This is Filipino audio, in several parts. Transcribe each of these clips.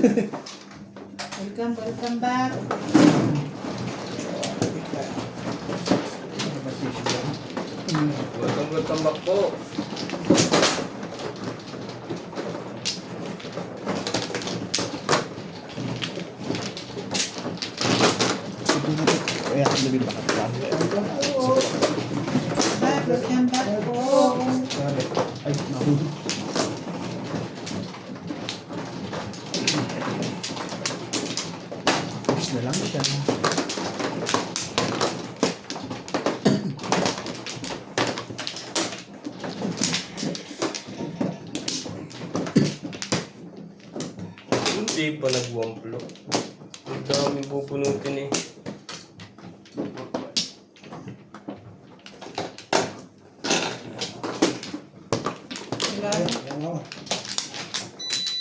Welcome back. Welcome back po. Kaya ako namin bakat lang. Welcome back po. Ay, nahuli. Push na lang siya. Hindi pa nag-wamplo. Ang daming pupunutin eh.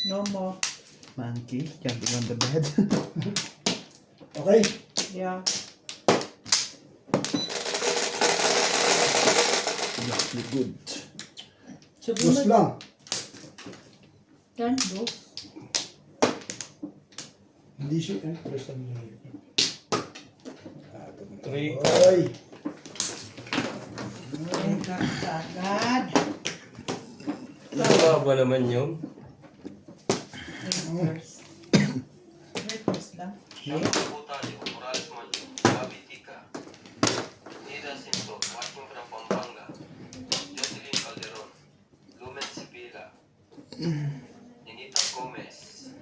No more. Monkey, jumping on the bed. Okay. Yeah. Exactly good. Dos lang. Yan, dos. Hindi siya. Press lang nyo. Three. Ay. Ay, agad. Nakaba naman yun. Reverse. Reverse lang. Butali o Morales Manyo, Gabi Tika, Nida Sinto, watching from Pampanga, Jocelyn Calderon, Lumen Sipila, Ninita Gomez,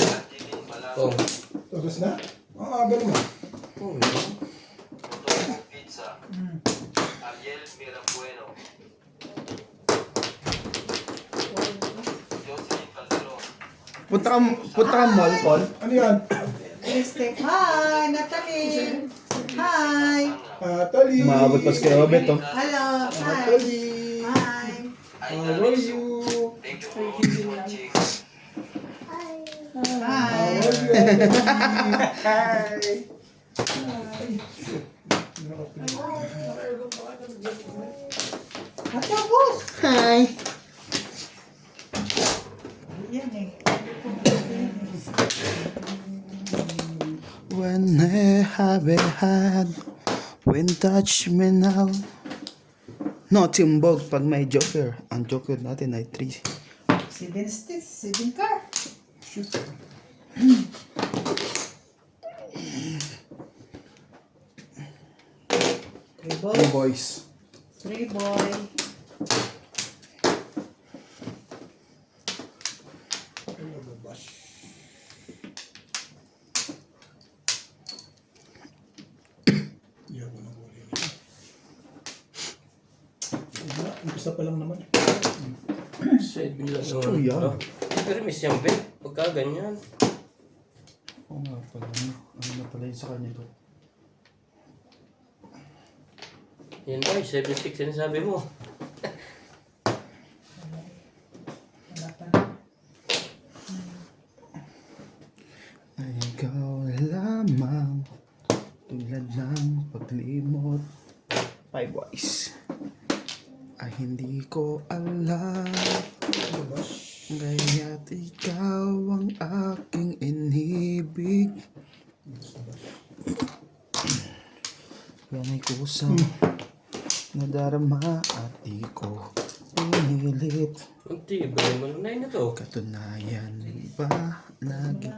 Angeline Oh. Balago, Tapos na? Ang aga naman. Oh, Rodolfo Pizza, Ariel Mirabueno, Jocelyn Calderon, Punta ka mall, Paul. Ano yan? Step. Hi, Natalie. Hi. Tali. Maabot pa si Robert, oh. Hello. Hi. Tali. Hi. Aida How are Rizzo, you? thank you for always watching. How Hi. are you? Hi. Hato, boss. Hi. Yan eh. When I have it had, when touch me now. No, timbog pag may joker. Ang joker natin ay 3. 7 sticks, 7 car. Three boy. boys. 3 boy. Umpisa pa lang naman. Seven lang So, naman. yan. Ah, pero miss yung bet. Pagka ganyan. Oo nga pala. Ano na pala yun sa kanya to? Yan ba, 7-6 yan sabi mo. Wala pa. Ay, ikaw lamang. Tulad ng paglimot. 5 boys. Ay hindi ko alam. Kaya't ikaw ang aking inibig. Yan ay kusang nadarama at di ko pinilit. Ang tibay mo na yun na to. Katunayan ba lagi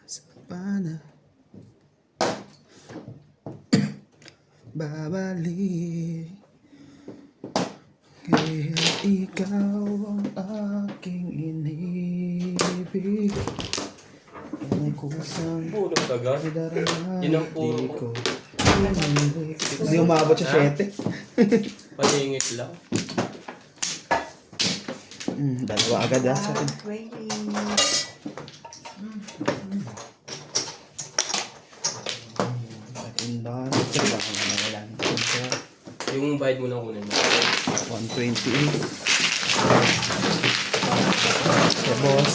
sa pana babalik. Kaya't ikaw ang aking inibig. Yan ay kusang Puro taga. nadarama Yun ang at puro di ko. ko pinilit. Hindi umabot sa 7. Palingit lang. Dalawa agad sa akin. 20. Akin lang. Wala na siya. Yung bayad mo na kunin mo. 128. Sa boss.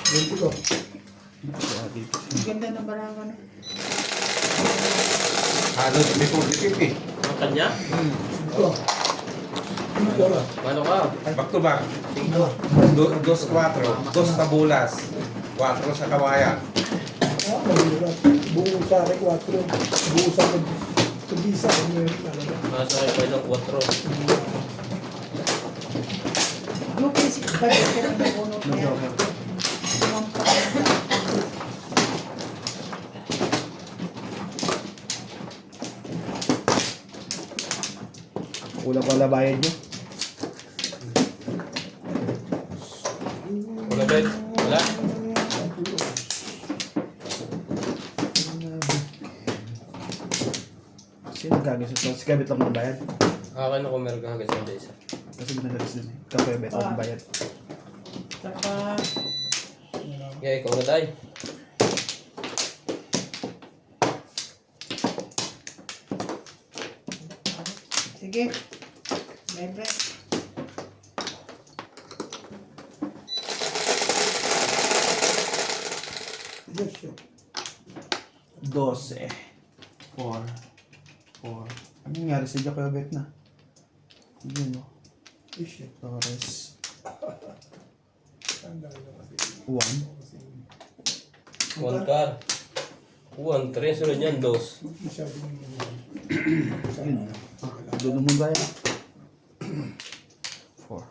Ganito ko. Grabe. Ang ganda ng barako na. Halos may publicity. Ang kanya? Ito. Tora. Paano ka? Back to back. Cinco. 2-4. 2 sa bulas. 4 sa kawayan. Mahirap. Buo sa akin 4. Buo sa akin. Tubisa. Ano yun talaga. Nasa kayo pa ng 4. Blue case, budget ko na bunot niya. Limang pa. Kulang pala bayad nyo. Wala ba? Wala? Sino gagawin sa si Kabit lang ng bayad? Akin ako meron ka hanggang sa isa. Kasi ginagalis din eh. Kapebet ang bayad. Saka, Yeah, ikaw na tayo. sige. Bebe. Yes, sure. 12. 4. Ano nangyari sa Jakobet na? Yun o. Yes, sure. Torres. Ang dami na kasi. 1. 1 car. 1, 3. Sunod niyan, 2. Masyadong Yun. Doon mo bayad. 4. gusto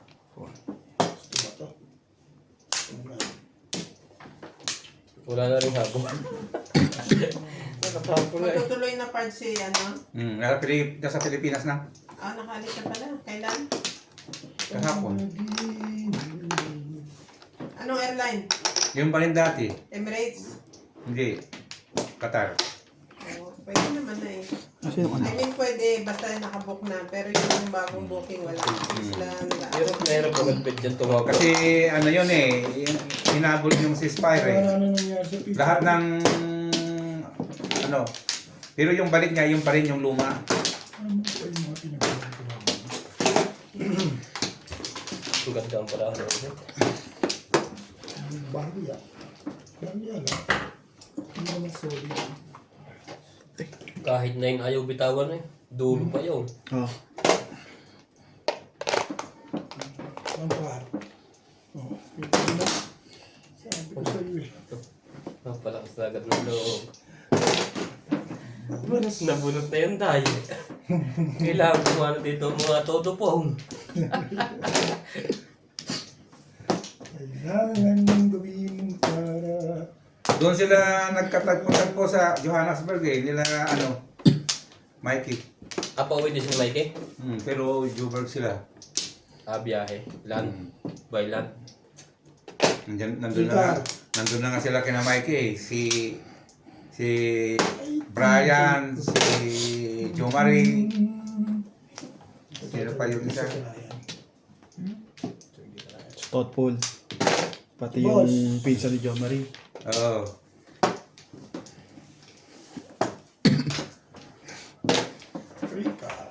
ba to? Wala na rin habo. Nakatapo na eh. Matutuloy na part si ano? Nasa Pilipinas na. Nakalik ka pala. Kailan? Kahapon. Anong airline? Yung pa rin dati. Emirates? Hindi. Qatar. Oh, pwede naman na eh. Sino ano? I mean, pwede basta nakabook na. Pero yung bagong booking wala. Sila nila. Hirap na hirap magagpit dyan tumawag. Kasi ano yun eh. Hinabol yung ceasefire eh. Wala na nangyari sa pizza. Lahat ng ano. Pero yung balik niya, yung pa rin yung luma. Ano ba yung mga pinagagawa ko? Ang ganda ang paraan. Bahaya. Bahaya lang. Hindi naman solid. Kahit na yung ayaw bitawan eh. Dulo pa yun. Oh. Ang par. Oh, ito na. Sabi ko sa'yo eh. Napalakas na agad ng loob. Nabunot na yun tayo. Kailangan kumano dito mga todo pong. Kailangan mong gawin para... Doon sila nagkatagpo-tagpo sa Johannesburg eh. Nila ano. Mikey. Apa-uwi din si Mikey? Pero Joburg sila. Biyahe. Land. By land. Nandun na nga sila kina Mikey eh. Si Brian, si Jomari. Sino pa yung isa? Thoughtful. Pati Boss. yung pizza ni John Marie. Oo. Free car.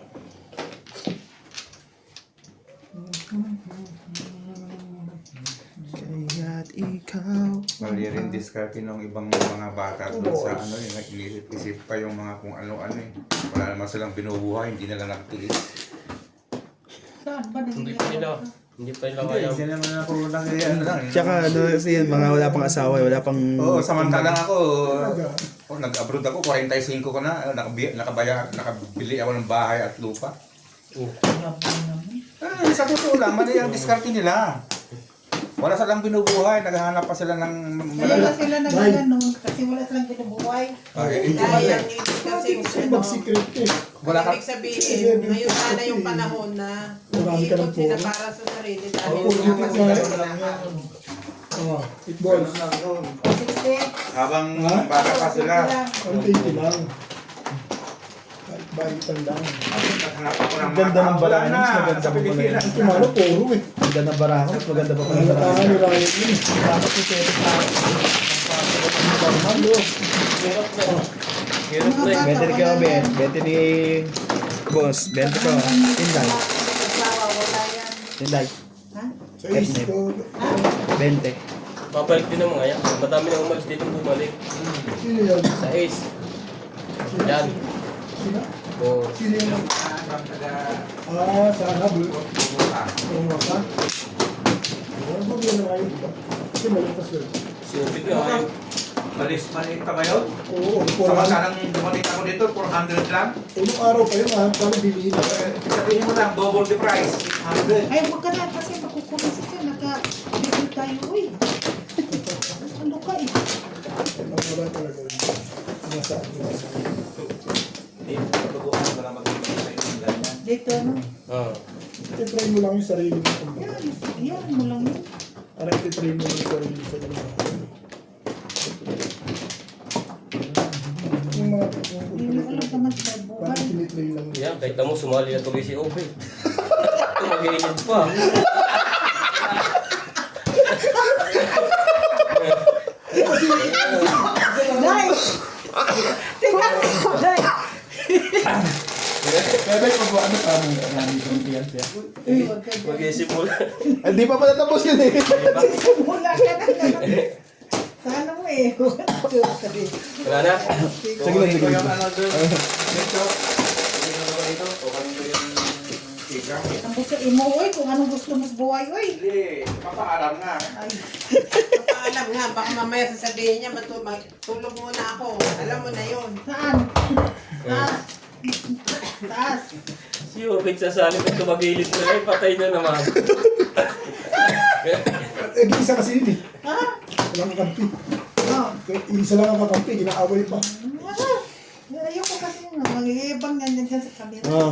Kaya't ikaw. Mali rin discarte ng ibang mga bata doon sa ano eh. Inisip-isip pa yung mga kung ano-ano eh. Wala naman silang binubuhay, hindi nila nagtiis. Saan ba Hindi pa nila. Hindi pa nila kaya. Hindi naman ako ano lang eh. Tsaka ano kasi yun, mga wala pang asawa, wala pang... Oo, samantalang ako, nag-abroad ako, 45 ko na, nakabili ako ng bahay at lupa. Sa totoo lang, mali ang diskarte nila. Wala silang binubuhay, naghahanap pa sila ng Kaya ba sila nagaganon? Kasi wala silang binubuhay. Dahil ang ibig kasi Mag-secret eh. Wala ka. ibig sabihin, ngayon sana yung panahon na Marami ka ng ikot sila puro. para sa sarili dahil Oo, wala dito pa na sila yan. kailangan. Oh, it balls. 60. Habang bata pa sila, 180 lang. Kahit bayitan lang. naghanap ako ng Ang ganda ng wala balanis, na, maganda sa po Pilipinas. Ito malo, puro eh. Ang ganda ng barako, maganda pa pala Ang ng natahan barako. ni Ryan yun. Dapat si Terry pa. Normal oh. Hirap na. Hirap na eh. 20 ni Kevin, 20 ni Boss, 20 ko. Tinday. Asawa, wala yan. Tinday. Ha? Sa isko. 20. Babalik din ang mga yan. Madami na umalis dito bumalik. Sino yan? Sa Ace. Yan. Sino? O, Sino yan? Sana. kasi maligtas yun. Siyempre nga. Malis manita ngayon. Oo, Samantalang dumating ako dito, 400 lang. unang araw pa yun, kami bilihin na. Sabihin mo lang, double the price. 100. Ay, huwag ka na kasi makukulis ka. Naka-video tayo, uy. Ano ka eh? Wala talaga yun. Nasaan yun. Hindi, patutuhan ko na mag-ibig sa inyo ganyan. Dito, ano? Ah. Titry mo lang yung sarili mo. Yan mo lang yun. Parang titry mo yung sarili sa ganun. Yung mga Hindi mo alam naman sa buhay. parang tinitry lang. Yan, kahit na mo sumali na tuloy si Obe. Tumagilid pa. Day! Tingnan mo, Day! Bebe, kung ano tama yung marami kong tiyan siya. Huwag ka dyan. Mag-isimula. Hindi pa pala tapos yun eh. Simula ka na naman. Sana mo eh. Wala na. Sige lang, sige lang. Yung ano doon, dito. Dito, o kami ko yung tiga. Ang gusto imo, uy, kung anong gusto mo sa buhay, uy. Hindi, papaalam nga. Ay, Paalam nga, baka mamaya sasabihin niya, tulog muna ako. Alam mo na yun. saan? Taas. Taas. Si Obe sasali pag tumagilid na ay patay na naman. Eh, isa kasi yun eh. Ha? Walang kakampi. Oh. Isa lang ang kakampi, ginaaway pa. Ayoko kasi mag-iibang yan dyan sa camera. Ah,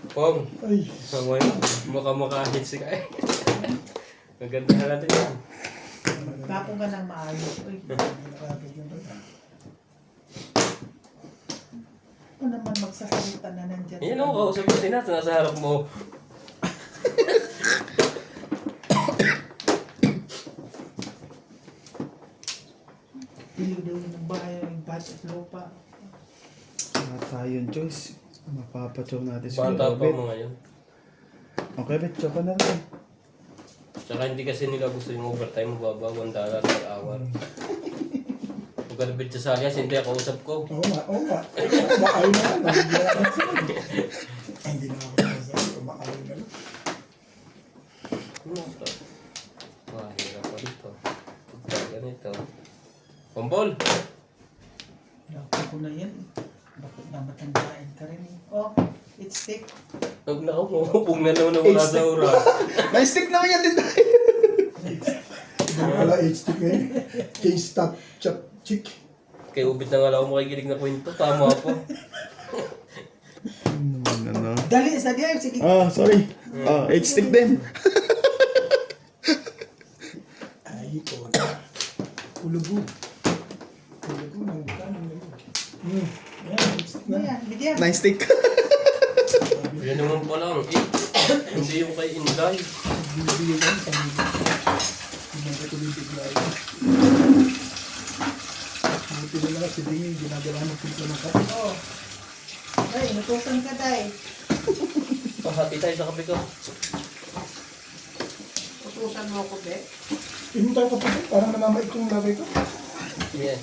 Pong, Ay, samay mo. Mukha-mukha-hit si Kai. Maganda na natin yan. Bapo ka ng maayos, uy. nakakagod yun. Ano naman magsasalita na nandyan? Yan ako, kausapin natin nasa harap mo. Iliw daw yun ng bahay, yung budget lupa. wala tayong choice. Mapapachow natin si Bata pa Robert. mo ngayon. Okay, bet, chow ka na rin. Tsaka hindi kasi nila gusto yung overtime mo baba, $1 per hour. Kung galibit sa Salias, hindi ako usap ko. Oo nga, oo nga. Maayon na lang. Hindi na ako nasasabi kung maayon na lang. Ano ito? Mahirap pa dito. Pagka ganito. Pambol! Naku ko na yan. Bakit na matandaan ka rin eh. Oh, it's thick. Huwag na ako, pung na naman wala sa oras. May stick naman yan din tayo. Hindi pala H-stick ngayon. K-stop chop chick. Kaya ubit na nga lang ako makikinig na kwento. Tama po. Ano? Dali, sa diyan. Sige. Ah, sorry. Ah, H-stick din. Ay, ito na. Ulugo. Ulugo ng kanin na yun. Yan, H-stick na. Ayan, bigyan. Nice stick. Yan naman pala ang hindi yung kay Inday. Bibigyan ka sa mga. Hindi na tuloy bigla ito. Buti na lang si Dingy, ginagawa ng pizza ng kape. Oh. Day, nutusan ka, Day. Pahati tayo sa kape ko. Utusan mo ako, be. Hindi tayo kapag parang namamait yung lagay ko. Yeah.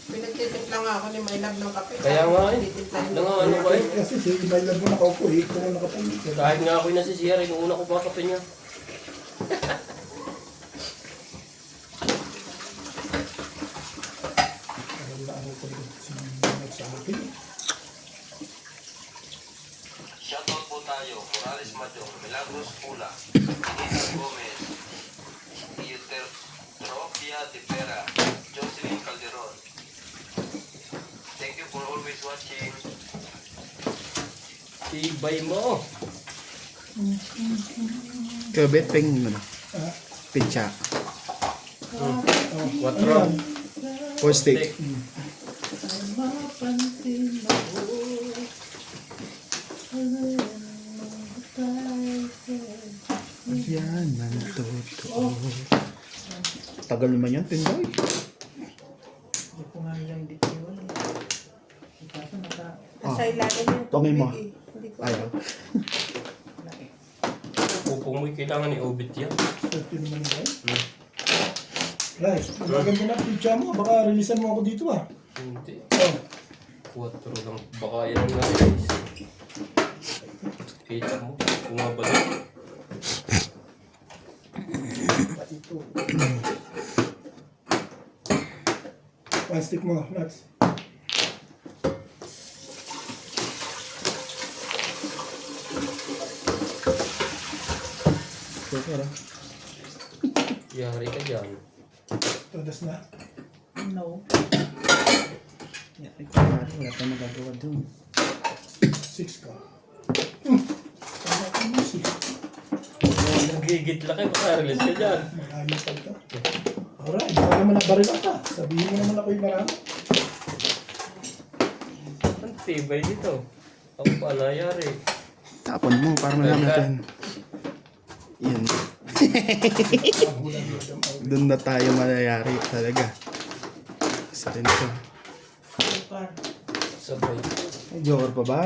Pinagtitimpla nga ako ni My Love ng kape. Kaya nga eh. Titimplahin Ano mo. nga, ano ba eh. Kasi si Imaylan mo nakaupo, ito mo nakapalit. Kahit nga ako'y nasisiyar, inuuna ko pa kape niya. Wala ako pa rin sinunod sa akin. Shoutout po tayo, Morales Majong, Milagros Pula, Nathan Gomez, Eutropia de Pera, Jocelyn Calderon. Thank you for always watching. Tibay mo. Kaya bet, peng ano? Ah, Pincha. oh, Quattro. ano yan? 4 stick. Ay, mapansin ako. Yan ang totoo. Tagal naman yan, Pindoy. Hindi ko nga yung dito yun. Kaso naka... Nasa ilalim yung Tongin mo. tubig eh. Hindi ko Ayaw. Pupong mo'y kailangan ni Obit yan. Swerte naman yung guys. Right, magaganda na pizza mo. Baka releasean mo ako dito ah. Hindi. Oh, 4 lang. Baka yan ang guys. Kita mo. Bumabalik. ito. Plastic mo, nuts. Joker ah. Yari ka dyan. Todas na. No. Yeah, wala tayong magagawa dun. 6 ka. Wala ka mo 6. Nagigit lang kayo, maka-release ka dyan. Malayo pa ito. Alright, baka naman nagbaril ka. Sabihin mo naman ako yung marami. Ang tibay dito. Ako pa nangyari. Tapon mo para malaman natin. Yan. Doon na tayo manayari talaga. Sa rin ito. Super. Sabay. Ay, Joker pa ba?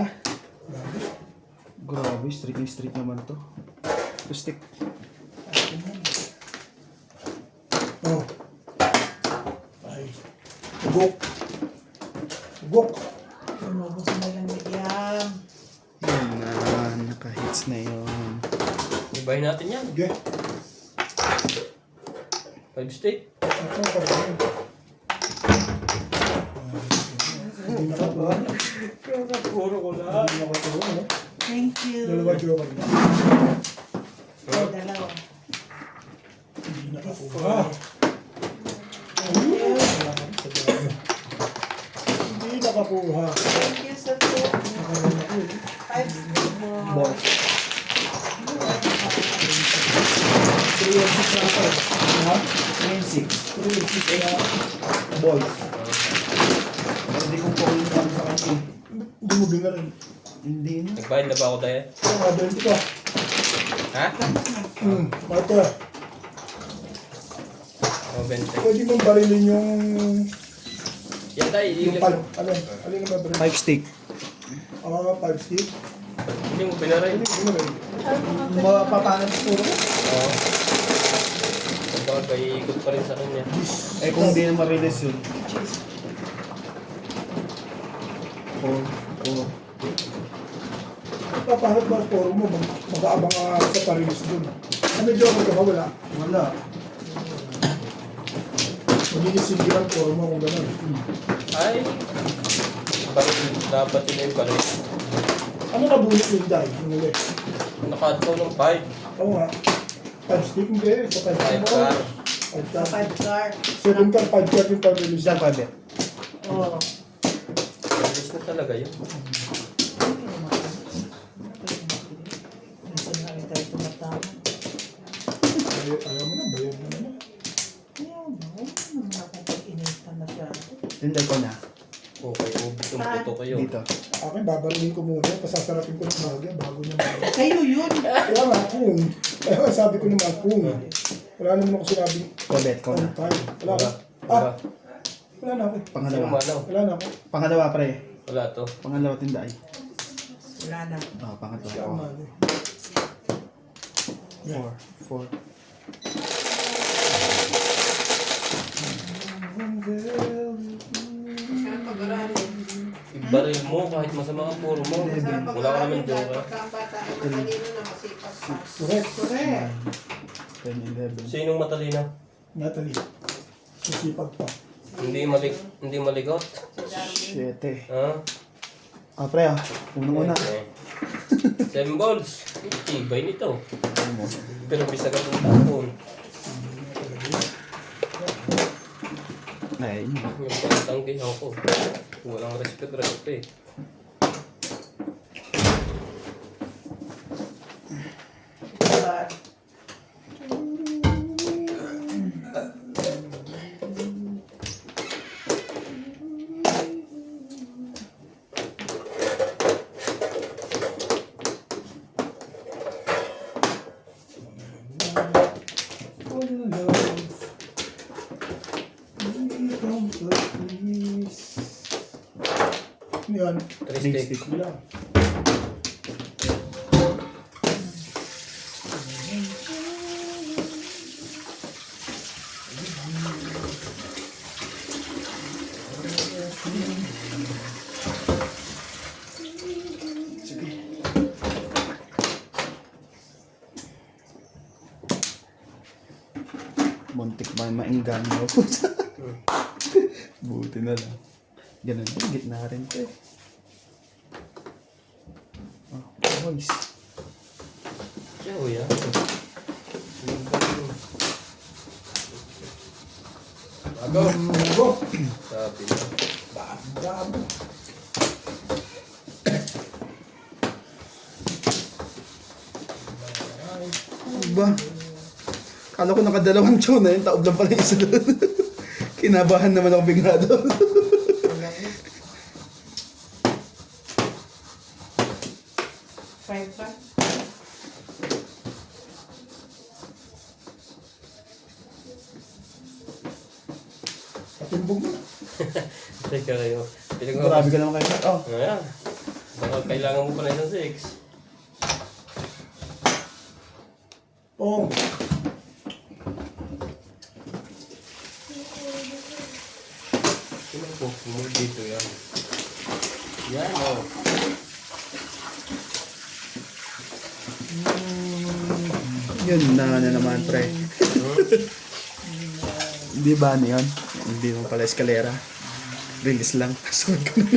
Grabe, strict na strict naman to. Stick. Oh. Ay. Ugok. Ugok. Lumubos na lang medium. Yan na, naka-hits na yun. Ibahin natin yan. Sige. 5 stick. Ako pa rin. Hindi nakakuha. Puro ko lahat. Hindi nakakuha. No? Thank you. Dalawa joker na. Oh, dalawa. Hindi nakakuha. Hindi nakakuha. Thank you sa two. Nakakuha na ko. 5 more. Ball. 3 and 6 na ako. Ha? 3 and 6. 3 and 6 na. Balls. Hindi kong po yung kami sa kanya. Hindi mo bingalan. Hindi na. Nagbayad na ba ako tayo? Ito nga, 20 ka. Ha? Marta, O, 20. pwede mong barilin yung Yan tayo, yung yung pal. Alin na ba barilin? 5 stick. 5 stick. Hindi mo pinaray. Hindi mo rin. Mapapanan puro. Oo. Sabagay, ikot pa rin sa kanya. Eh kung hindi na ma-release yun. 4. Papahanap ba ang poro mo? Mag-aabang ka sa parilis dun. Ano joker ka ba? Wala. Wala. Magiging single ang poro mo kung gano'n. Ay! Bakit dapat yun yung pala? Ano nabunot yung die? Yung ulit. Nakataw ng 5. Oo nga. 5 stick hindi. Sa 5 5 stick. car. 5 car. 5 card. 7 car, 5 car yung parilis. Diyan 5 eh. Oh. Alis na talaga yun. Minsan na rin tayo tumatama. Ayaw mo na, bayad mo na. Ayaw na. Huwag naman akong pag-initan masyado. Tinday ko na. Okay, ubit yung puto kayo. Dito. Akin, babarilin ko muna. Pasasarapin ko ng bagay bago niya bagay. Sa'yo yun. Kaya nga, kung. Kaya nga, sabi ko naman, kung. Wala naman ako sinabing Kobet ko on na. time. Wala Wala. ka. Ah, wala na ako. Sino Pangalawa. manaw? Wala na ako. Pangalawa pre. Wala to. Pangalawa tinday. Wala na. Ah, pangatlo. Tama. 4. Sarap pag-aralin. Ibaril mo kahit masama ang puro mo. Sarap Wala ka naman pag-aralin dahil joker. pagkabata ay matalino na masipag pa. Correct. Correct. 10, 11. Sinong matalino? Natalie. Susipag pa. Hindi maligot. 7. Ha? Ah, pre ah. Unang-una. Okay. 7 balls. Tibay nito. Ano mo? Pero bisa ka ng tapon. Ay, Yung pagtanggihan ko. Walang respect. But, All in love. Come to peace. Ano yan? 3 Big stick. stick. Wala. Muntik ba mainggan mo? Buti na lang. Ganun din, gitna rin to eh. Oh, boys. Siya, oh yan. Bago. Go! Sabi na. Dami. Ba? Kala ko nakadalawang tune na yun, taob lang pala yung isa doon. Kinabahan naman ako bigla doon. Five pa. Patimbog mo. Teka kayo. Grabe ka naman kayo. Oh, Ayan. Baka kailangan mo pa na isang 6. Pong. Sino po? Sumul dito yan. Yan, oh. yun na naman pre. Hindi ba ano yun? Hindi mo pala eskalera. Release lang. Sunod ko na.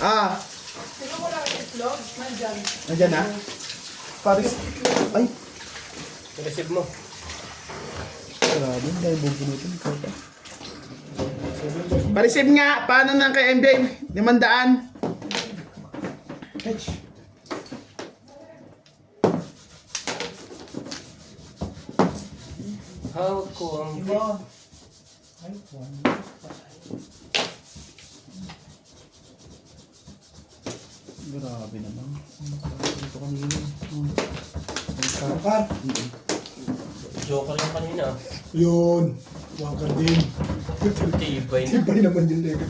Ah! Nandyan na? Paris. Ay! Receive mo. Grabe, dahil bubunutin. Ikaw ba? Pareceive nga! Paano na kay MJ? 500? H. Hawak ko ang Iba. Ay, one. Grabe naman. Ito kanina. Wakar. joker lang kanina. Yun. Wakar din. Tibay na. Tibay naman din lego.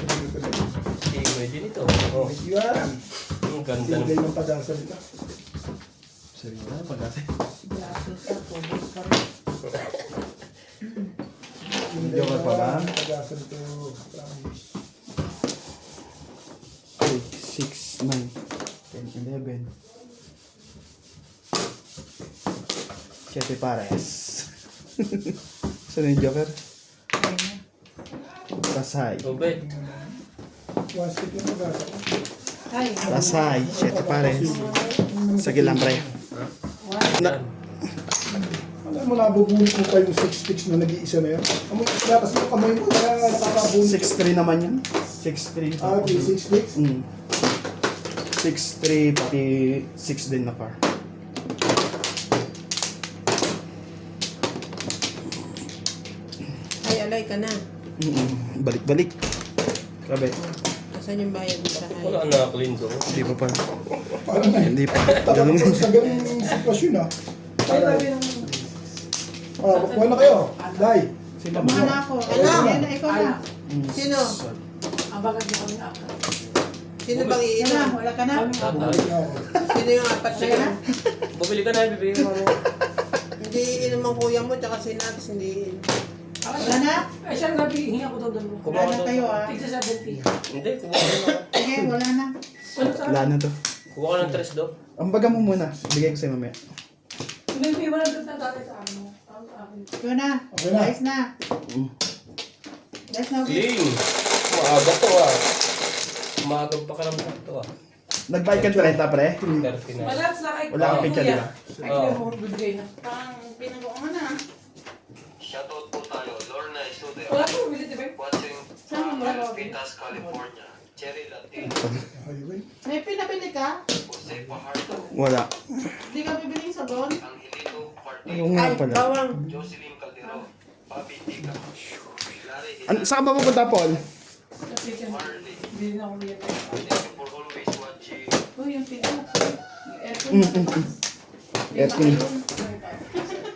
Tibay din ito. Oh, Yan. ang ganda Tibay ng ng pag-asa nila. Seryo na, pag-asa. Joker pa ba? Pag-asa nito. Promise. 6, 9, 10, 11. 7 pares. Saan yung Joker? Tasay. tubig. One stick yung pag-asa. Tasay. 7 pares. Sige lang pre. Yan. Alam mo, nabubunit mo pa yung 6 sticks na nag-iisa na yan. Tapos yung kamay mo, kaya nakakabunit. 6-3 naman yun. 6-3. Ah, okay, 6 sticks. 6-3 pati 6 din na par. Ay, alay ka na. Balik-balik. Grabe. Asan yung bayad mo sa Wala hay? na clean to. Hindi pa pa. Parang Hindi pa. Tapos Ganun. sa ganung sitwasyon ah. Ah, kuha na kayo. Dai. Mga na ako. Ano? Ikaw na. Sino? Sino bang Ikaw na. iinom? Wala ka na. Tatay. Sino yung apat na yun? Bumili ka na, bibigyan mo. Hindi iinom ang kuya mo, tsaka si Nats, hindi iinom. Wala na. Ay, siya gabi, hinga ko daw dalawa. Kumawa Wala na kayo ah. Tigsa 70. Hindi, kumawa ka na. Sige, wala na. Ano sa Wala na to. Kuha ka ng 3 do. Ang baga mo muna. Bigay ko sa'yo mamaya. May wala doon na dati sa ano. Sa akin. Ikaw na. Okay na. Guys na. Guys na. Clean. Maaga to ah. Maagang pa ka naman to ah. Nagbayad ka 30 pre? 39. Wala sa kay Wala kang picture, di ba? Ay, kuya mo, bibigay na. Pang pinagawa na. Shoutout po tayo, Lorna Estudio. Wala ko, bibili, di ba? Watching Saan from mo ba? Pitas, California. Cherry Latin. Highway. May pinabili ka? Jose Pajardo. Wala. Hindi ka bibili sa doon? Angelito Ayaw Martin. nga Ay, pala. bawang. Jocelyn Calderon. Bobby Tika. Larry Saan ka ba pupunta, Paul? Kasi siya, Marley. hindi na ako bibili. Thank you for always watching. Oh, yung pinto. Yung aircon na. Aircon.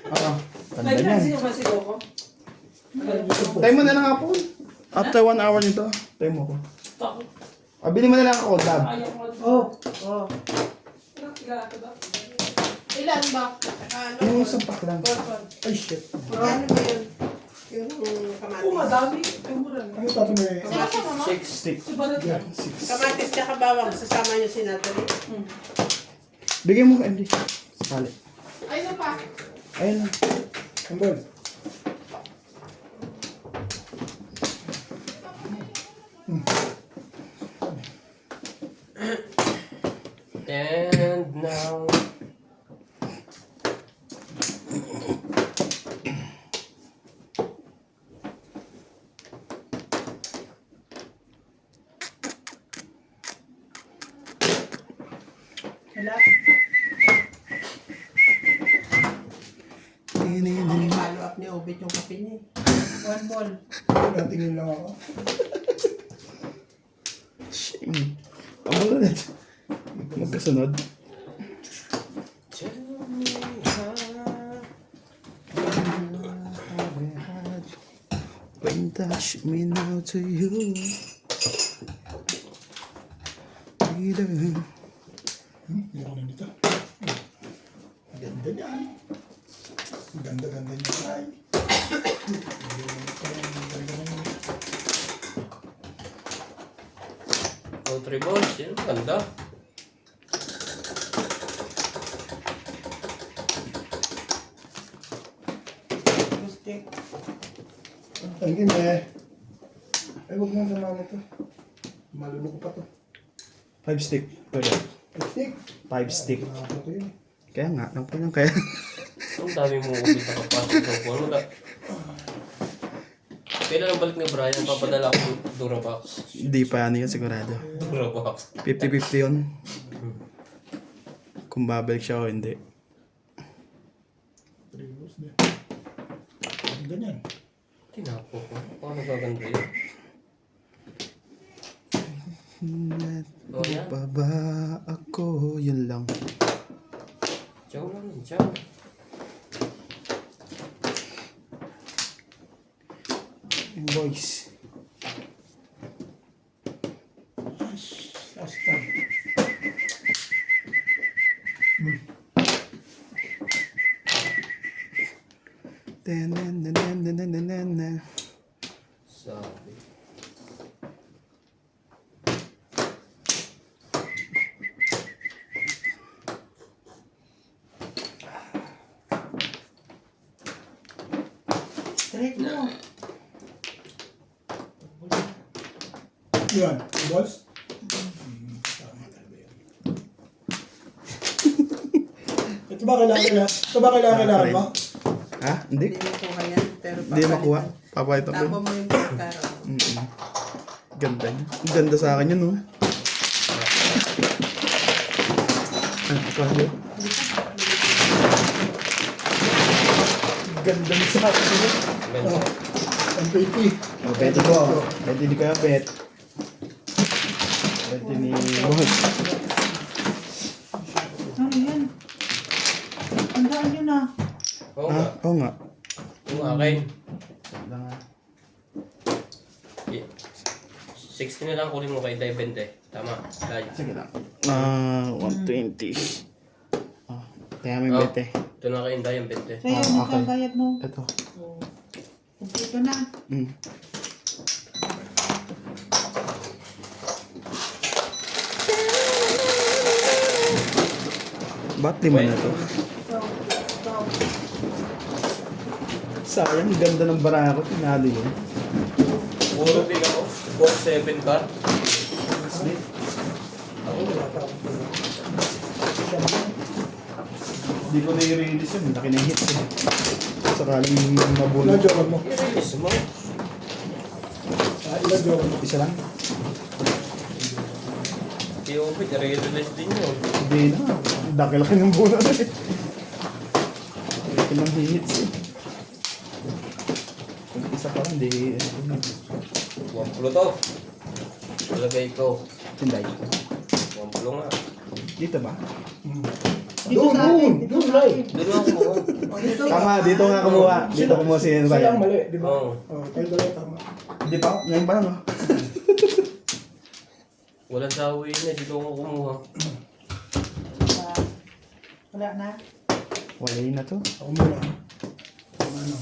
Oo. Tanda Like, yan. sino ba si Coco? Time mo na lang nga, Paul. After 1 hour nito, time mo ko. Tako. Bili mo na lang ako, tab. Ayaw ko. Oh. Oh. Ilan ako ba? Ilan ba? Ano? Yung isang pack lang. Ay, shit. Ano ba yun? Yung kamatis. Oh, madami. Ay, mura na. Ano sabi ni... Sama mo? 6 stick. Si Balat Yeah, na. 6. Kamatis tsaka bawang, sasama niyo si Natalie. Bigay mo, MD. Sakali. Ay, ano pa? Ayun lang. Ambol. ni Obit yung kape niya. One ball. Natingin lang ako. Shame. Ang ulit. Magkasunod. When touch me now to you. Either. Hindi ako na nito. Ganda niyan. Ganda-ganda niya ay. Oh, 3 balls. Yan, ganda. Stick. Thank you, me. Ay, huwag mo sa mama to. Maluloko pa to. 5 stick. Pwede. Stick. 5 stick. Nakakot ko yun. Kaya nga, lang pa lang kaya. Ang dami mo ubit na kapasok ng kuwan mo. Kailan ang balik ni Brian? Papadala ko ng Durabox. Hindi pa ano yun sigurado. Durabox. 50-50 yun. Kung babalik siya o hindi. 3 balls din. Ganda niyan. Tinapo ko. Paano gaganda yun? Oh, yan. Pa ba ako? Yun lang. Ciao lang yun. Ciao. Yung boys. Astan. Tananananananana. Sabi. Straight mo. Yan. Balls. Tama talaga yun. Ito ba kailangan mo? Ha? Hindi? Hindi makuha yan. Pero Hindi makuha. Papayto ko. Tapo mo yung pagkaro. Ganda niya. Ang ganda sa akin yun, no? Ano pa yun? Ganda niya sa akin. Ganda. Ang pretty. Oh, pwede ko. Pwede ni Kuya Bet. Pwede ni Boss. Ano yan? Ang daan yun ah. Oo Ha? nga. Oo nga. Yung akin. Lang nga. 60 na lang kunin mo kay Dai 20. Tama. Dai. Sige lang. 120. Ah, kaya may Oh. bete. Ito na kay Dai ang 20. Sa'yo, okay. magkang bayad mo. Ito. Kumpleto na. Mm. Ba't lima na to? Sayang, ganda ng bara ko. Tinalo yun. Puro big ako. 4-7 ka. Ako wala pa akong tulog. Hindi ko na-release yun. Laki na hits eh. Sakaling Ilan mabulog. joker mo? I-release mo. Ilan joker mo? Isa lang? Kaya Obit, i-release din yun. Hindi na. Daki-laki ng bola na eh. Laki ng hits eh. Kung isa pa lang, di... Wampulo to. Talagay ko. Tinday. Wampulo nga. Dito ba? Dito Doon, sa akin. doon, doon, right. Doon ako mo. O, dito. Tama, dito nga kumuha. Dito kumuha si Isa lang Ryan. mali, di ba? Oo. Oh, tayo dalawa tama. Hindi pa. Ngayon pa lang oh. Walang sawi na. Dito ako kumuha. Wala na. Wala yun na to. Ako muna. Ano?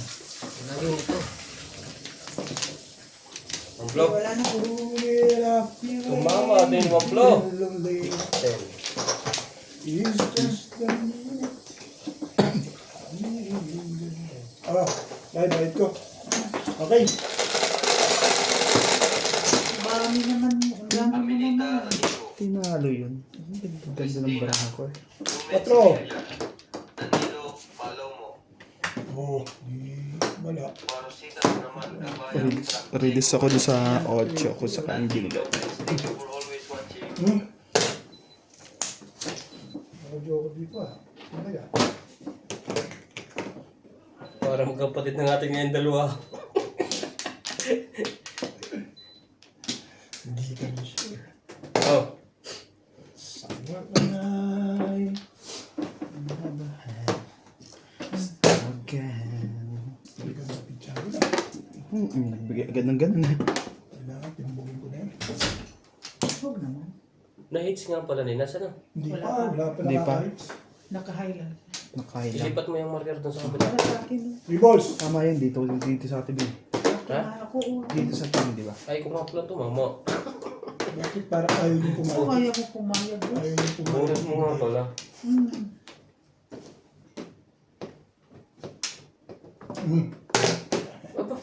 Lagi ito. Wampulo. Wala na. Tumama din wampulo. 10. Is just the minute. Ah, bayad ko. Okay. Marami naman. Ang dami Aminita naman. Anigo. Tinalo yun. Ang ganda ng baraha ko eh. Patro. Danilo Palomo. Oh, wala. Marosita naman. Kabayan. Release ako doon sa 8 kung saan binigay. Thank you for always watching. Ako joker dito ah. Ano yan? Para magkapatid ng ating ngayon dalawa. Hindi ka rin sure. Oh. Somewhere when I... Never had again. Hindi ka na pitsari na. Nagbigay agad ng ganun eh. Kailangan timbungin ko na yan. Huwag naman. Na-hits nga pala ni Nas, ano? Hindi Wala pa, pa. wala pa Hindi pa. nakakahits. Naka-highlight. Nakailang. Ilipat mo yung marker doon sa kabila. Para sa akin. Three balls! Tama yun, dito sa TV. Ha? Ako. Dito sa TV, di ba? Ay, kung nga pala ito, mama. Bakit para ayaw niyo Ako pumayag? kaya ko pumayag. Ayaw niyo pumayag. Bunot mo nga pala. Aba,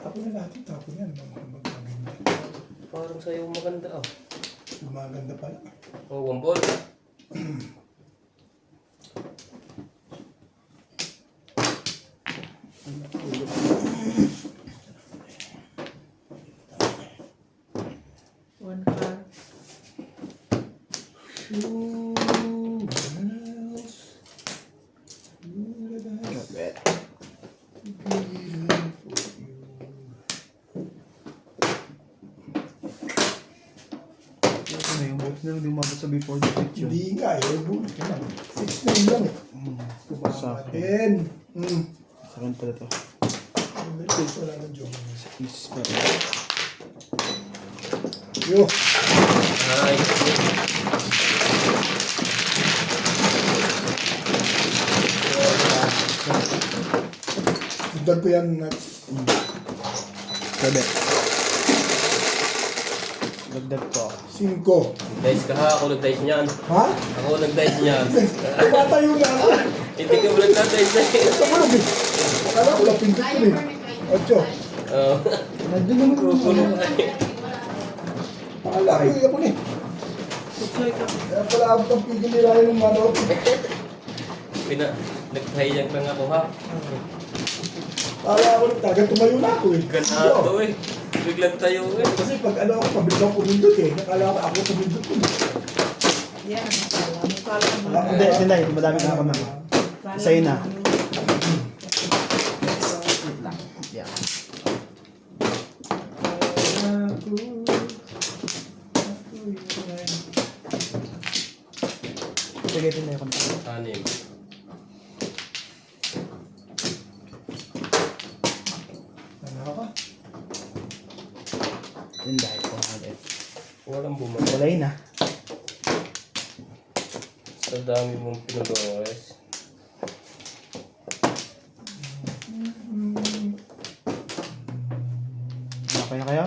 Tapon na natin, tapon yan. Magaganda. parang sa'yo maganda ah. Gumaganda pala. Oh, one ball. One car. Grabe. Ano na yung buhok na hindi umabot sa before the picture. Hindi nga eh, bulit ka lang. 6-9 lang eh. Sa akin. 10. Sa akin pala to. Wala nang joke. Is pa. Yo! Nice. Dagdag ko yan na Grabe. Dagdag ko. 5. Dice ka ha, ako nag-dice niyan. Ha? Ako nag-dice niyan. Tumatayo na ako. Hindi ka mo nag-dice na eh. Ito mo lang eh. Akala ko lang pindot ko eh. 8. Oh. Nandun naman Kukulo ka eh. Akala ko eh, ako na eh. Tutoy ka. Kaya pala abot ang pigil nila yung manok. Nagpahiyag lang ako ha. Akala ko nagtagal tumayo na ako eh. Ganado eh. Biglang tayo eh. Kasi pag ano ako, pabilis ako pumindot eh. Nakala ko ako pumindot ko. Yan. Kala mo. Hindi, hindi. Madami na ako na. Sa'yo na. Yeah. Sige, din na ako na. Anim. Ano ka? Yun dahil ko ulit. Walang bumalik. Walay na. Sa dami mong pinag-ores. Okay na kayo?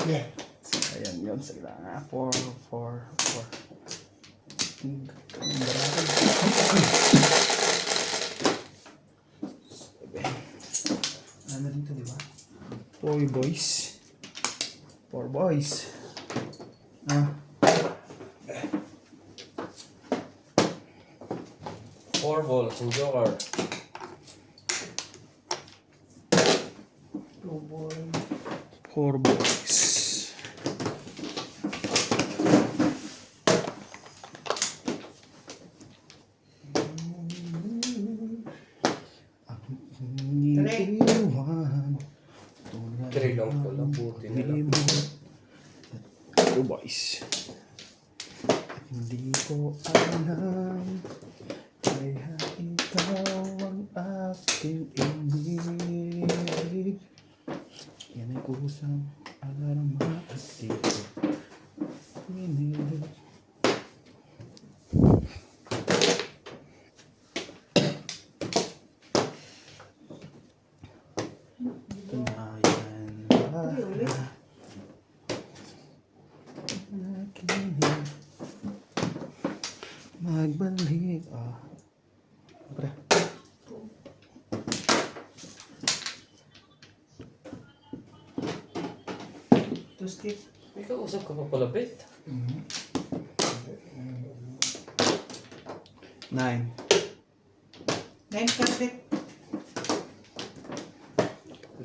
Yeah. Ayan yun. Sige lang. 4, 4, 4. Ano dito, di ba? 4 boys. 4 boys. Ah. 4 balls and joker. 4 boys. Three. 3 lang pala. Buti na lang. 2 boys. At hindi ko alam kaya ikaw ang aking inibig. Yan ay kusang alarma at dito pinilig. Tunayan ba aking magbalik? Pre. To skip. May kausap ka pa pala, Bet. 9. 9 carpet.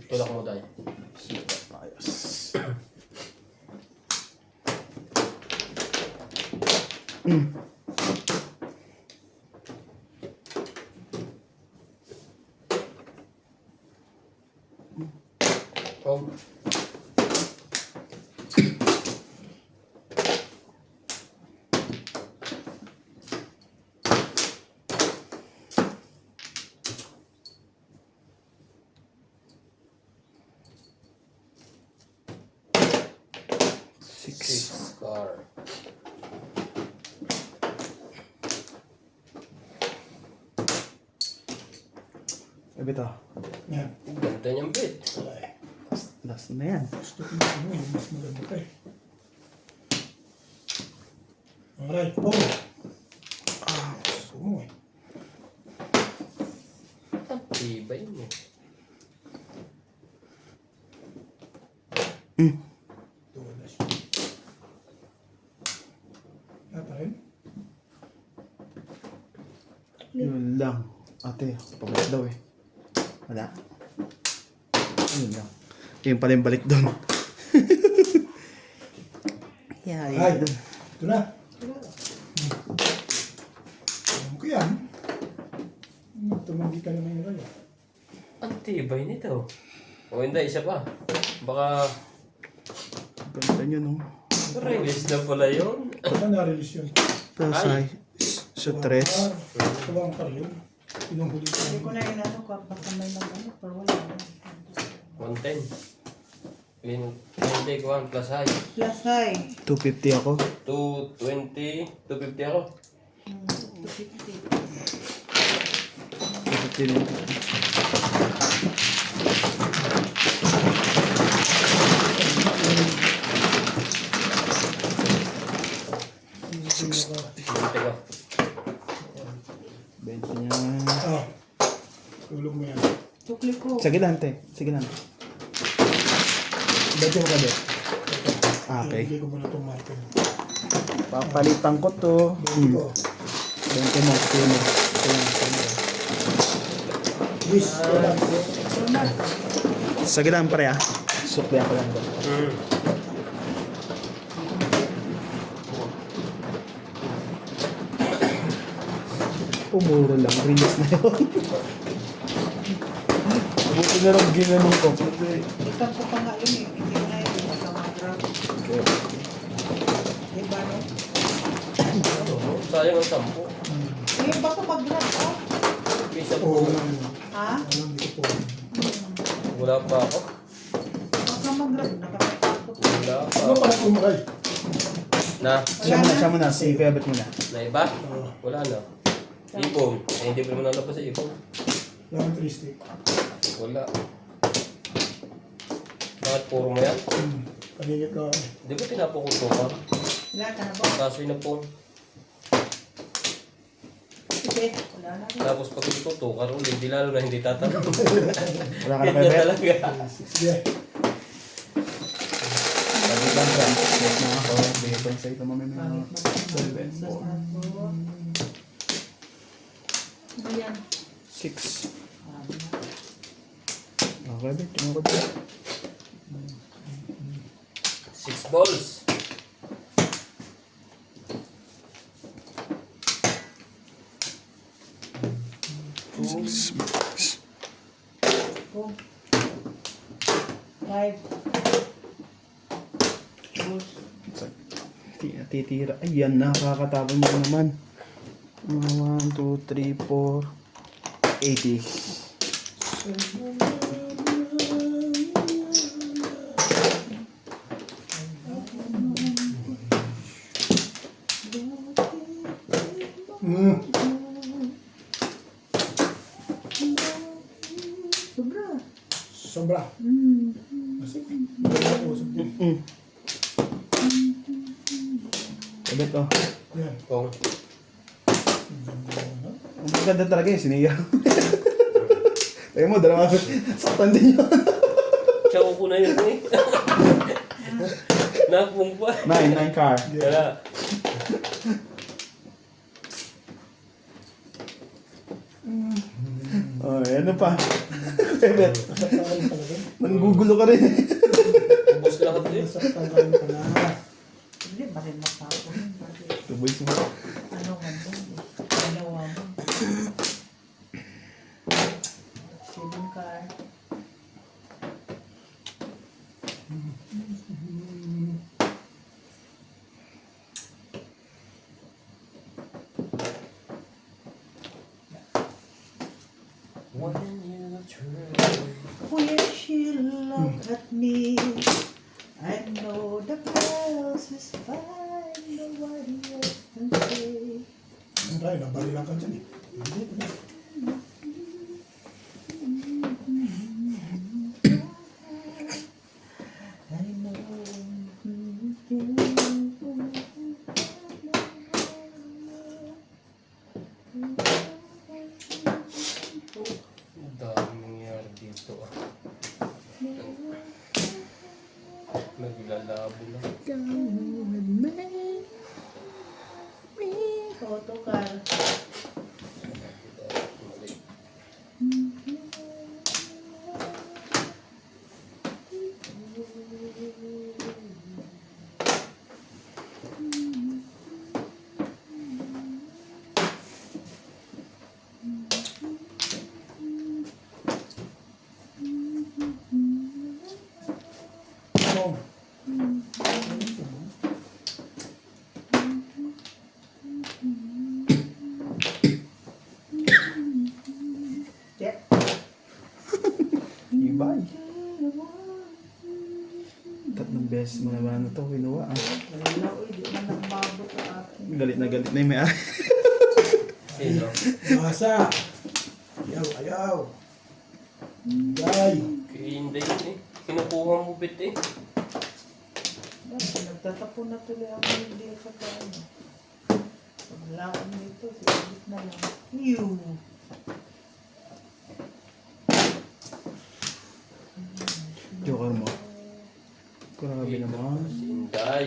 Tulak mo tayo. Ayos. Ito. Yan. Ganda niyang bit. Wala eh. Last na yan. Gusto ko na ano yung mas maganda pa eh. Alright, oh. Gusto mo eh. Ang tibay mo. Wala siya. Pa rin? Yun lang. Ate, pabalik daw eh. Wala. Yun lang. Yun pala yung balik doon. Yeah, Ay, yun. ito na. Alam ko yan. Tumanggi ka naman yung raya. Ang tibay nito. O hindi, isa pa. Baka Ganda nyo, no? release na pala yun. Saan na-release yun? Pasay. Sa tres. Tawang ka rin. Pinuhuli ko. Hindi ko na inano ko, baka may mag-ano, pero wala. 110. Hindi ko ang plus high. Plus high. 250 ako. 220. 250 ako. 250. 250 din. Hindi ko. 20 niya. Ah. Tulog mo yan. Tukli ko. Sige lang, te. Sige lang. Dati mo ka din. Okay. Ibigay ko muna itong marker. Papalitan ko to. Ibigay ko. 20 mo. Sino? Wish. Wala. Sige lang, pare ah. Suklihan ko lang doon. Umuro lang. Release na yun. Buti na lang ginanong ko. Ikan ko pa nga yun eh. Hindi na yun. Nakamadrop. Diba no? Sayang ang 10. Eh, baka mag-grab ka. Isa Oo, po. lang. Ha? Alam, hindi ko po. Wala pa ako. Baka mag-grab. Nakakatakot. Wala pa. Ano pala kumakay? Na? Siya muna. Si Kuya Bet muna. Na iba? Wala na. Ibon. Eh, hindi pa naman nalabas sa ibon. Lang 3 stick. Wala. Bakit puro mo yan? Paningit ka. Di ba pinapukuto ka? Wala ka na ba? Kaso yun na po. Sige. Wala na. Tapos pag ituto ka rin, hindi lalo na hindi tatanong. Wala ka na, Ganyan Kuya Bet? talaga. Sige. Sabi lang, friend. Yes na ako. Bigay ko lang sa ito mamaya. Pangit man. Sas na po. Ano yan? 6. Okay, Bet. Tumukod ko. 6 balls. Oh. 5. Titira. Ayan, nakakatapon mo naman. 1, 2, 3, 4, 80. Sobra. Sobra. Sige. Sabi to. Yan. Kung Ang maganda talaga yung siniya. Tayo mo, dalawa. Saktan din yun. Tsaka ko na yun eh. Napumpa. 9 car. Kaya, Oh, ano pa? Bebet. Nanggugulo ka rin. ubos ka lahat eh. Saktan ka rin pala. Hindi ba rin matapon? Tuboy mo. Ano nga mo? Ginawa mo. 7 car. When you turn When she looked at me, I know the house is fine. Nobody else can say. Ang tayo, nabarilan ka dyan eh. Ang daming nangyari dito ah. Naglalabo na. Autocar. Oh. Yeah. Ibay. Tatlong beses mo naman ito kinuha ah. Wala, uy, di man nagmabot ang akin. Galit na yung may-ari. Sino? Masa. Ayaw, ayaw. Gay. Kaya hindi yun eh. Kinukuha mo bit eh. Nagtatapon na tuloy ang hindi sa kaano. Pag wala ko nito, sigit na lang. Ew! Joker mo. Grabe naman. Si Inday.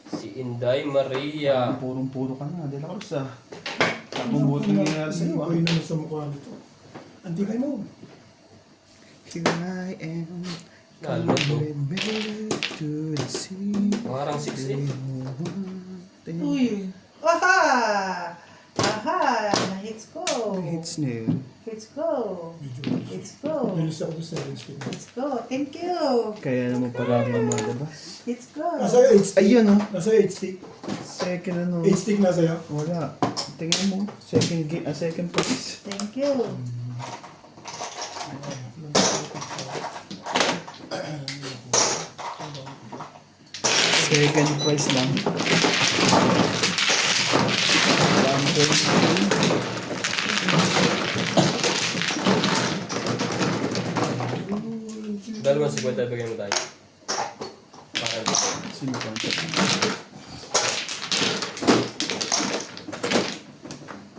Si Inday Maria. Purong-puro ka na. De la Cruz ah. Tapong buti nangyayari sa'yo ah. Hindi ko naman sa mukha nito. Anti kayo mo. Here I am. Lalo to. Coming back to the sea. Parang 6 eh. Uy! Aha! Aha! Na-hits ko! Hits new. Hits ko! Hits ko! Bilis ako sa 7 stick. Hits ko! Thank you! Kaya naman pala ang lumalabas. Hits ko! Nasa 8 stick. Ayun oh. Nasa 8 stick. Second ano. 8 stick na sa'yo. Wala. Tingnan mo. Second place. Thank you! Second prize lang. 120. Dalawang 50 bigyan mo tayo. Parang dito.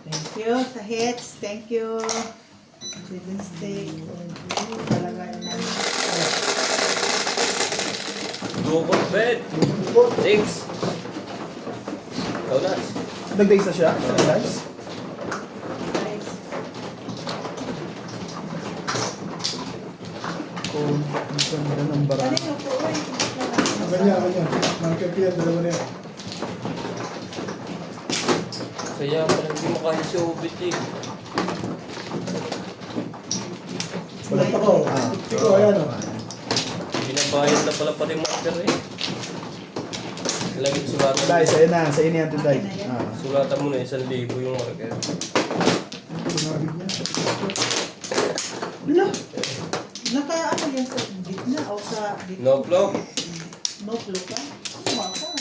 Thank you sa hits. Thank you. Didn't stay. Talaga na. Dukot bed. 6. Ikaw na. Nag-dice na siya? Nag-dice? Guys. Kung ang ganda ng barang. Kanino po? Uy! Ganyan, ganyan. Market yan, dalawa na yan. Kaya pala hindi mo kaya si Ubit eh. Balat ako. Iko, ayan o. Binabayad na pala pati master eh. Lagi sulatan mo. Dice, ayun na. Sa inyo yung dice. Ah. Sulatan mo na 1,000 yung marker. Sumabig niya. Wala. Naka ano yan sa gitna o sa gitna? No flow. No flow ka? Ano ka?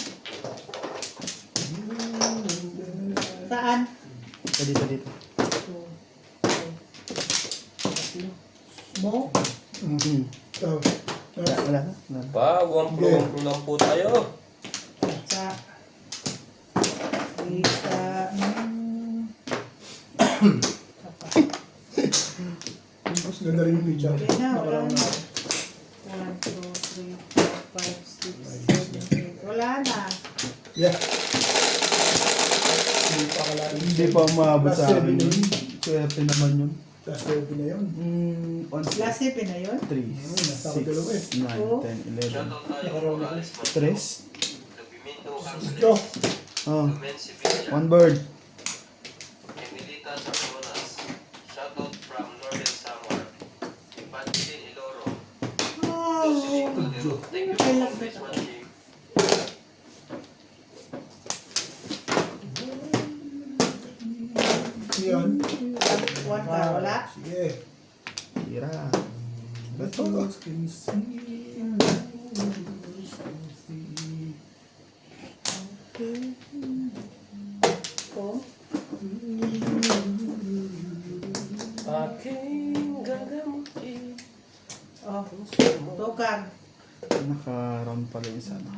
Saan? Dito. Ito. Tatlo. Mo? Mm-hmm. So, Wala na. Pa, 1 flow lang po tayo. Sa... Isa... tapos ganda rin yung picture. Okay na, wala Nakaraan na. na. 1, 2, 3, 4, 5, 6, 7, 8. Wala na. Yeah. Hindi pa kalahin. Hindi pa umabot sa Last amin seven yun. yun. Swerte naman yun. Last 7 na yun. 1, Last 7 na yun? 3, nasa ako dalawa eh. 6, 9, 10, 11. Shoutout tayo Nakaraw na Morales Tres. Martinez, Lubimento Ito. Angeles, Oh, Lumen Sevilla, 1 bird. Emilita Sardonas. Shoutout from Northern Samar, Evangeline Iloro, Jocelyn Caldero. Thank you for always watching. Yan. 1 ka, wala? Sige. Tira. Ito. Oh. Aking gagamutin. Oh. Tukag. Naka-round pala yung sana.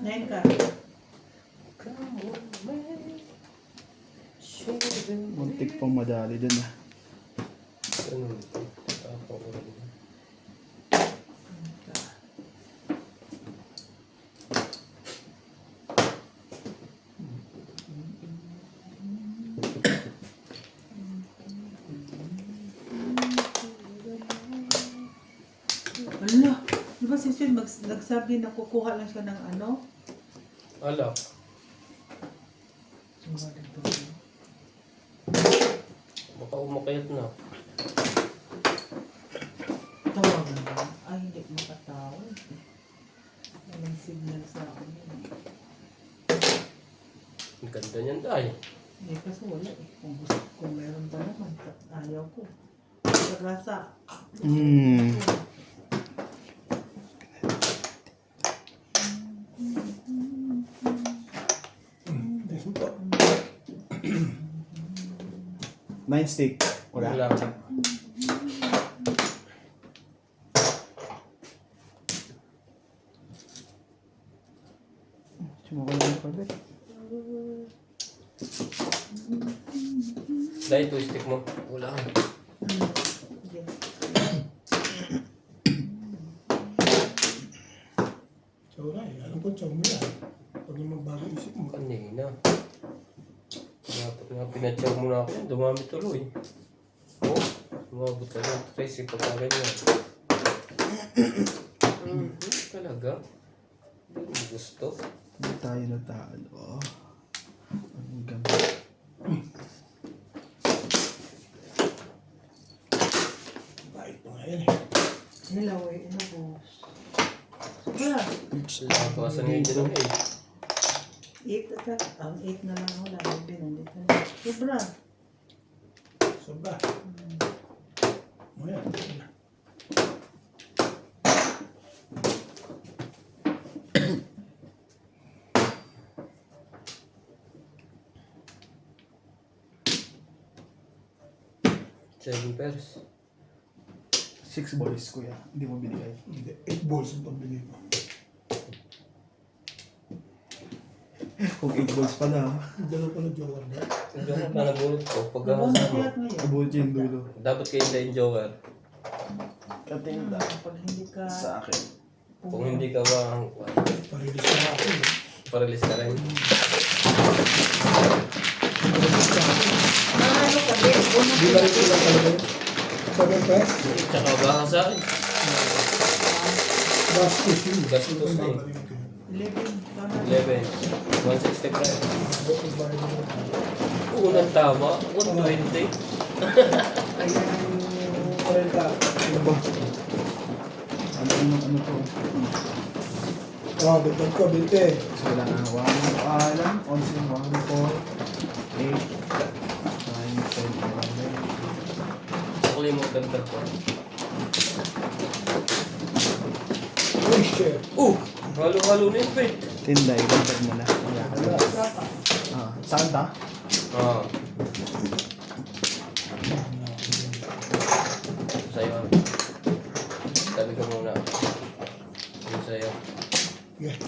9 ka. Muntik pang madali dun ah. Ano? Tapos ko rin. Ala, di ba si Sir nagsabi na kukuha lang siya ng ano? Alak. Baka umakayat na. Tawagan ba? Ay, hindi makatawag. Walang signal sa akin yun. Ang ganda niyan dahil. Hindi kasi wala eh. Kung meron pa naman, ayaw ko. Sagasa. Hmm. Next po. 9 stick. Wala. Wala. Sumukal lang pa ba? Dahil stick mo. Wala. Sige. Chow na eh. Alam ko, chow mo yan. Huwag yung magbago isip mo. Kanina. Dapat nga pinatsaw mo na ako yan. Dumami tuloy. Oh, sumabot ka lang. Tracy, pagka ganyan. Talaga. Hindi mo gusto. Hindi tayo natalo. Ang ganda. Bait pa nga yan eh. Nilaw eh. Ano po? Sobra. Labasan ngayon din ang 8 at ang 8 na lang ako. Lalo din. Nandito na. Sobra. Sobra. O yan. Seven pairs. 6 boys kuya. Hindi mo binigay. Hindi. 8 balls ang pambili mo. Kung 8 balls pala. Dalawa pa na joker ba? Yung joker na nabulot ko. Pag Nabunot kasama. lahat ngayon. Abot yung dulo. Dapat kayo na yung joker. Katinda. Pag hindi ka... Sa akin. Kung hindi ka ba, Parilis na ako eh. paralis ka rin. Ano ka din? Unang Di ba rin sila talaga yun? Sabi pa eh. Tsaka baka sa akin. Bastos yun. Gastos na yun. 11. Tama. 11. 165. Bakit ba rin yun? Unang tama. 120. Ayan yung 40. Ano ba? Ano to? Ah, dagdag ko, 20. So wala nga. 1, alam. 11, 1, 4, 8, 9, 10, 11. Ako yung mga dagdag ko. Uy, shit. Halo-halo na yung bait. Tinda, ibagdag mo na. Saan ta? Sa'yo. Sabi ko muna. Yung sa'yo. Yeah.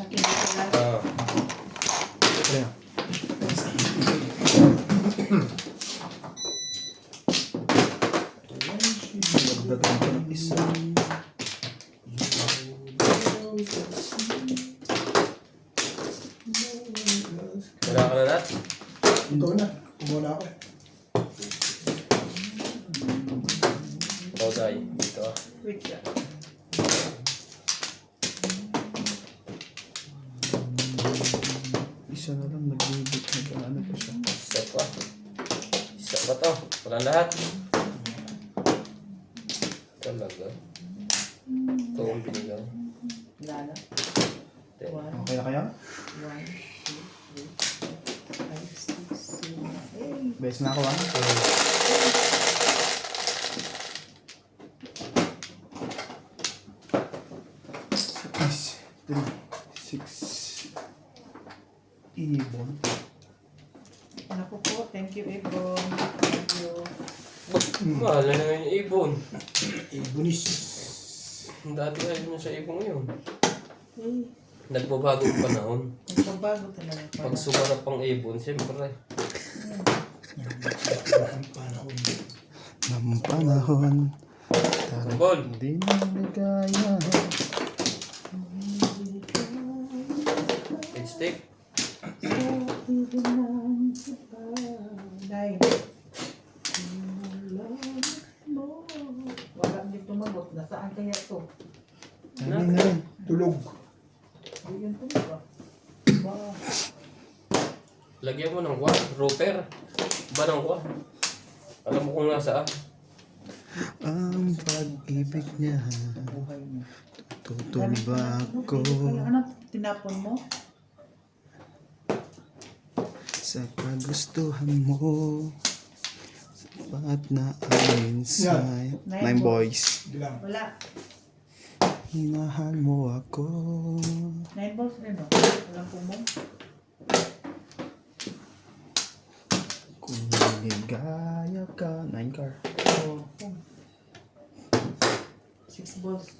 Akin dito lang. Kaya. Ibagdagan ko ng isa. Wala ka na lahat? Ikaw na. Kumuha na ako eh. Ikaw tayo. Dito ah. Wait lang. Isa na lang nagbibig. Ano pa siya? Isa pa. Isa pa to. Wala lahat. Talaga. Ito ang pinigaw. Wala na. Ten. 1, Okay na kaya? 2, 3, 4, 5, 6, 7, 8. Bes na ako ah. Is 3, 6. Ibon. Naku po, thank you, Ebon. Thank you. Mahal na naman yung ibon. Ibunis. Dati ayaw na sa ibon ngayon. Okay. Nagbabagong panahon. Nagpabago talaga. Pag sumarap ang ibon, siyempre. Ang panahon. Ng panahon. Bol! Di na ligaya. Stick. Dahil. Wala hindi tumagot. Nasaan kaya ito? Ano na rin? Tulog. Hindi yun tumagot. Ba? Lagyan mo ng kwa. Roper. Ba ng kwa? Alam mo kung nasaan. Ang pag-ibig niya. Buhay niya. Tutulba ako Ano? Tinapon mo? sa kagustuhan mo. Sapat na ang inside. Yeah. 9 boys. Bilang. Wala. Hinahan mo ako. 9 balls rin o. Walang pumo. Kung ligaya ka. 9 car. Oo. 6 balls.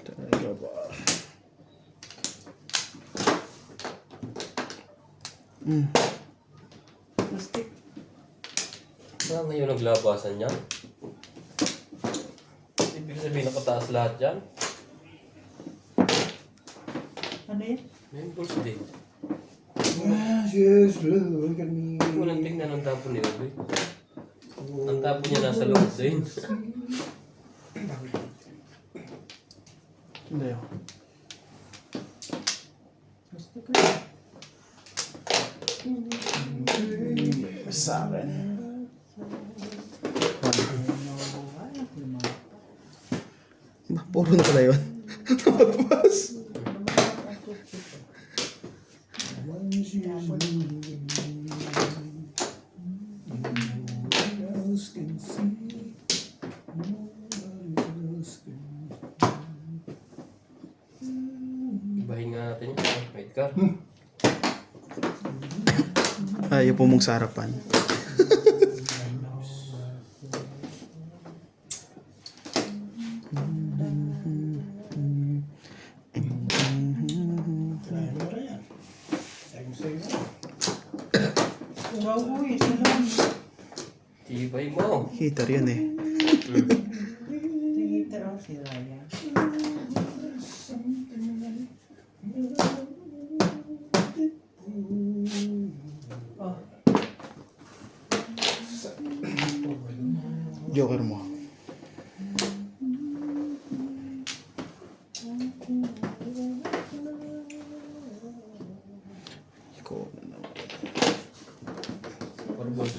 Talaga ba? Plastic. Saan ngayon naglabasan yan? Ibig sabihin nakataas lahat yan? Ano yun? May balls din. Yes, look at me. Hindi mo nang tingnan ang tapo ni Ubi. Ang tapo niya nasa loob din. Hindi ako. Plastic rin. Sa akin. Ba, puro na pala yun. Napagpas. Ibahin nga natin yun. Wait ka. Ayaw po mong sa harapan. Try mo na yan. Sayang-sayang na. Umawi. Salam. Tibay mo. Heater yun eh. Sige, taro si Raya. Oh, Joker mo. Ikaw na naman. Or balls.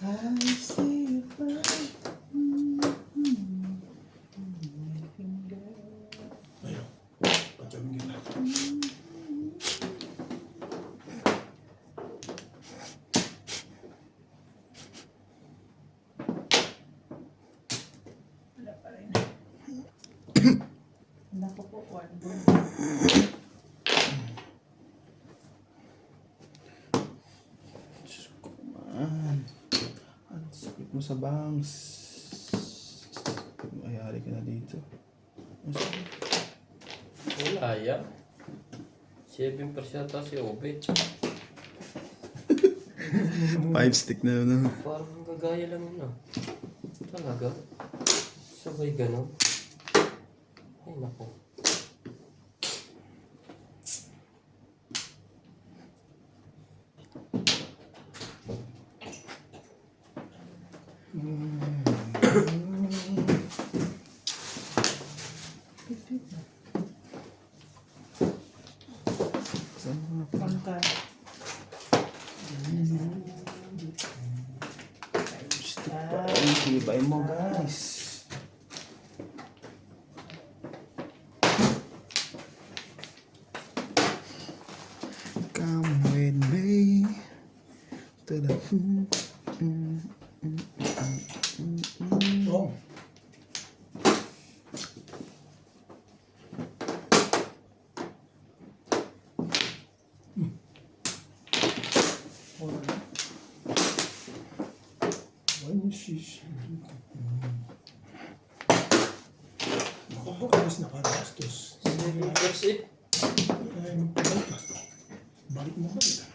I see you burn. Ayun. Patawin kita. Wala pa rin. Naku po, one ball. Man. Ang sakit mo sa bangs. Ayari ka na dito. Ang sakit. Wala yan. 7% ata si Obe. 5 stick na yun. Parang gagaya lang yun ah. Talaga? Sabay ganon? Ay nako. Pangka. Ang hibay mo guys. Come with me to the Oh. Puro Sheesh. Ako, alis na kagastos. Kasi, Ay, magpabalik ka. Balik mo balik.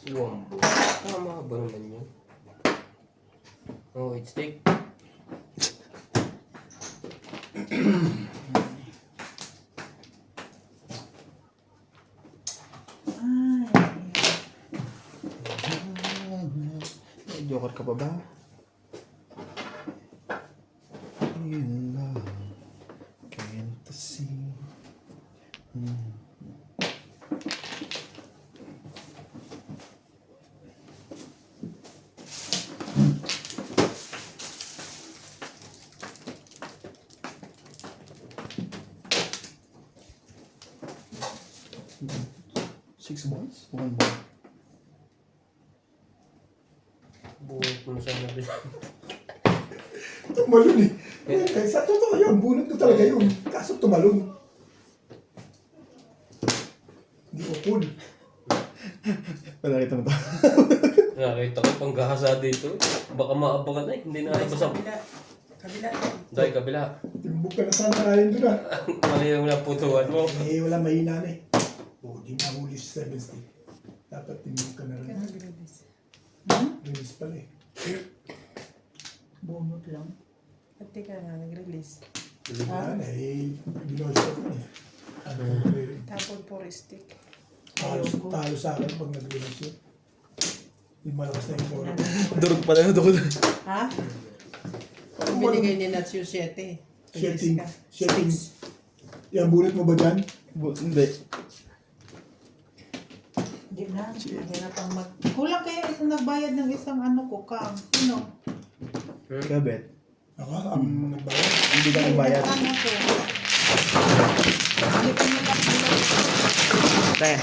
si Wambo. Tama ba naman yun? Oh, it's take. May joker ka pa ba? In love, can't see. Six balls? One ball. Buhay ko na sana din. Tumalon eh. Sa totoo yun, bunot ko talaga yun. Kaso tumalon. Hindi ko cool. Nakita mo to? Nakita ko pang gahasa dito. Baka maabangan na eh. Hindi na basa. Kabila. Kabila. Dahil kabila. Timbuk ka na sana kain doon ah. Mali yung naputuan mo. Eh, wala mahina na eh. Di na huli si 70. Dapat timbuk ka na rin. Release pala eh. Bunot lang. Pati ka nga, nag-release. Wala na eh. Binosyo ko eh. Ano ko Tapos for stick. talo sa akin pag nag-release yun. Yung malakas na yung poro. Durog pala na durog. Ha? Ang binigay ni Nats yung 7. Setting. Yan, bunot mo ba dyan? Hindi. Hindi na. Mahirap ang mag... Kulang kayo isang nagbayad ng isang ano ko, Kang. Sino? Kabet. Ako, ang nagbayad. Hindi ka nagbayad. Ano ko? Hindi ko nila. Te.